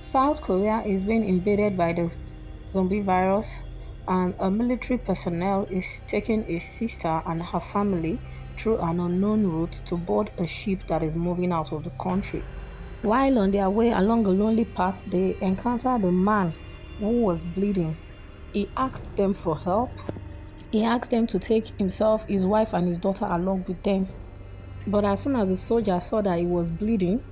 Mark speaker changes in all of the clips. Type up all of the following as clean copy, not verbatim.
Speaker 1: South Korea is being invaded by the zombie virus, and a military personnel is taking a sister and her family through an unknown route to board a ship that is moving out of the country. While on their way along a lonely path, they encountered a man who was bleeding. He asked them for help. He asked them to take himself, his wife, and his daughter along with them. But as soon as the soldier saw that he was bleeding,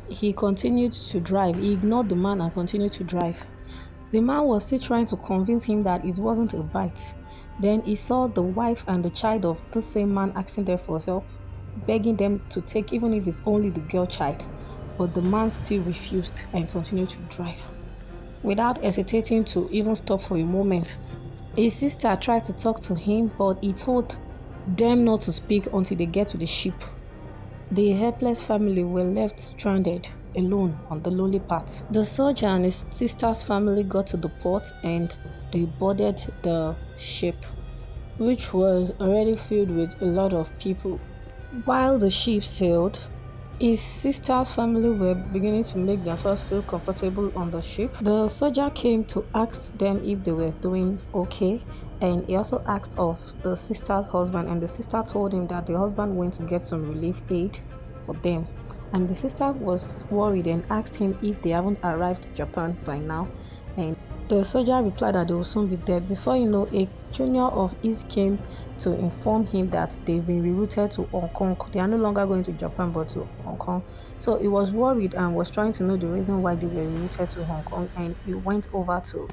Speaker 1: he continued to drive. He ignored the man and continued to drive. The man was still trying to convince him that it wasn't a bite. Then he saw the wife and the child of the same man asking them for help, begging them to take even if it's only the girl child. But the man still refused and continued to drive. Without hesitating to even stop for a moment, his sister tried to talk to him, but he told them not to speak until they get to the ship. The helpless family were left stranded alone on the lonely path. The soldier and his sister's family got to the port and they boarded the ship, which was already filled with a lot of people. While the ship sailed, his sister's family were beginning to make themselves feel comfortable on the ship. The soldier came to ask them if they were doing okay, and he also asked of the sister's husband, and the sister told him that the husband went to get some relief aid for them. And the sister was worried and asked him if they haven't arrived to Japan by now. And the soldier replied that they will soon be dead. Before you know, a junior of his came to inform him that they've been rerouted to Hong Kong. They are no longer going to Japan but to Hong Kong. So he was worried and was trying to know the reason why they were rerouted to Hong Kong, and he went over to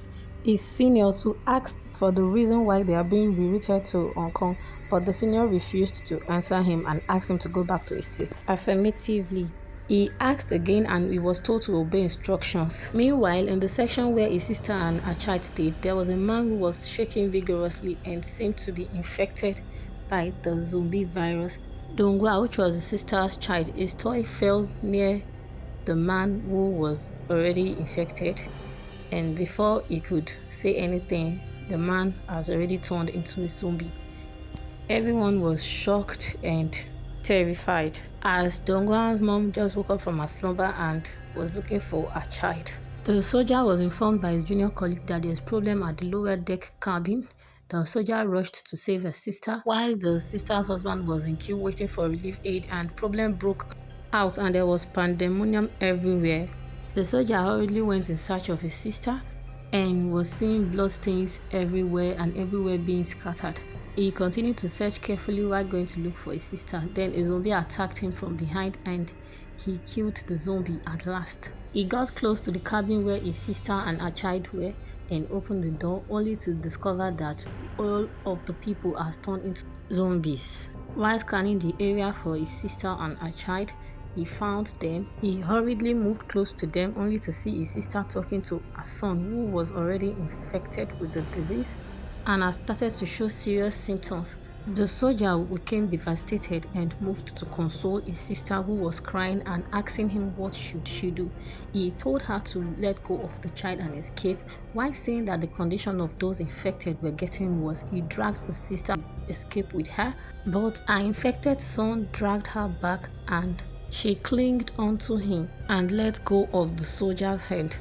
Speaker 1: his senior to ask for the reason why they are being rerouted to Hong Kong, but the senior refused to answer him and asked him to go back to his seat affirmatively. He asked again and he was told to obey instructions. Meanwhile, in the section where his sister and her child stayed, there was a man who was shaking vigorously and seemed to be infected by the zombie virus. Donghua, which was the sister's child, his toy fell near the man who was already infected, and before he could say anything, the man has already turned into a zombie. Everyone was shocked and terrified as Dongguan's mom just woke up from her slumber and was looking for her child. The soldier was informed by his junior colleague that there's a problem at the lower deck cabin. The soldier rushed to save her sister while the sister's husband was in queue waiting for relief aid, and problem broke out and there was pandemonium everywhere. The soldier hurriedly went in search of his sister and was seeing bloodstains everywhere and everywhere being scattered. He continued to search carefully while going to look for his sister. Then a zombie attacked him from behind and he killed the zombie at last. He got close to the cabin where his sister and her child were and opened the door, only to discover that all of the people has turned into zombies. While scanning the area for his sister and her child, he found them. He hurriedly moved close to them only to see his sister talking to her son, who was already infected with the disease and has started to show serious symptoms. The soldier became devastated and moved to console his sister, who was crying and asking him what should she do. He told her to let go of the child and escape. While saying that the condition of those infected were getting worse, he dragged his sister to escape with her, but her infected son dragged her back and she clinged onto him and let go of the soldier's head.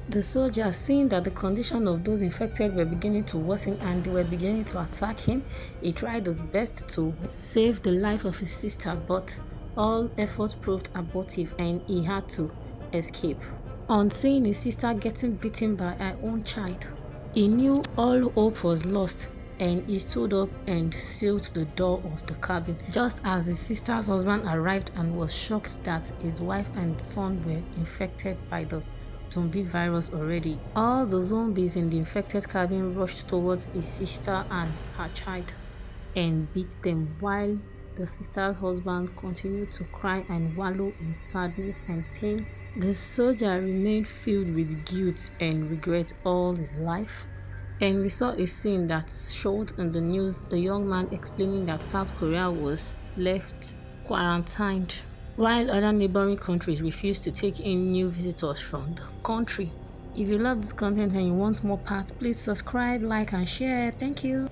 Speaker 1: The soldier, seeing that the condition of those infected were beginning to worsen and they were beginning to attack him, he tried his best to save the life of his sister, but all efforts proved abortive and he had to escape. On seeing his sister getting beaten by her own child, he knew all hope was lost and he stood up and sealed the door of the cabin. Just as his sister's husband arrived and was shocked that his wife and son were infected by the zombie virus already, all the zombies in the infected cabin rushed towards his sister and her child and beat them, while the sister's husband continued to cry and wallow in sadness and pain. The soldier remained filled with guilt and regret all his life. And we saw a scene that showed in the news a young man explaining that South Korea was left quarantined while other neighboring countries refused to take in new visitors from the country. If you love this content and you want more parts, please subscribe, like and share. Thank you.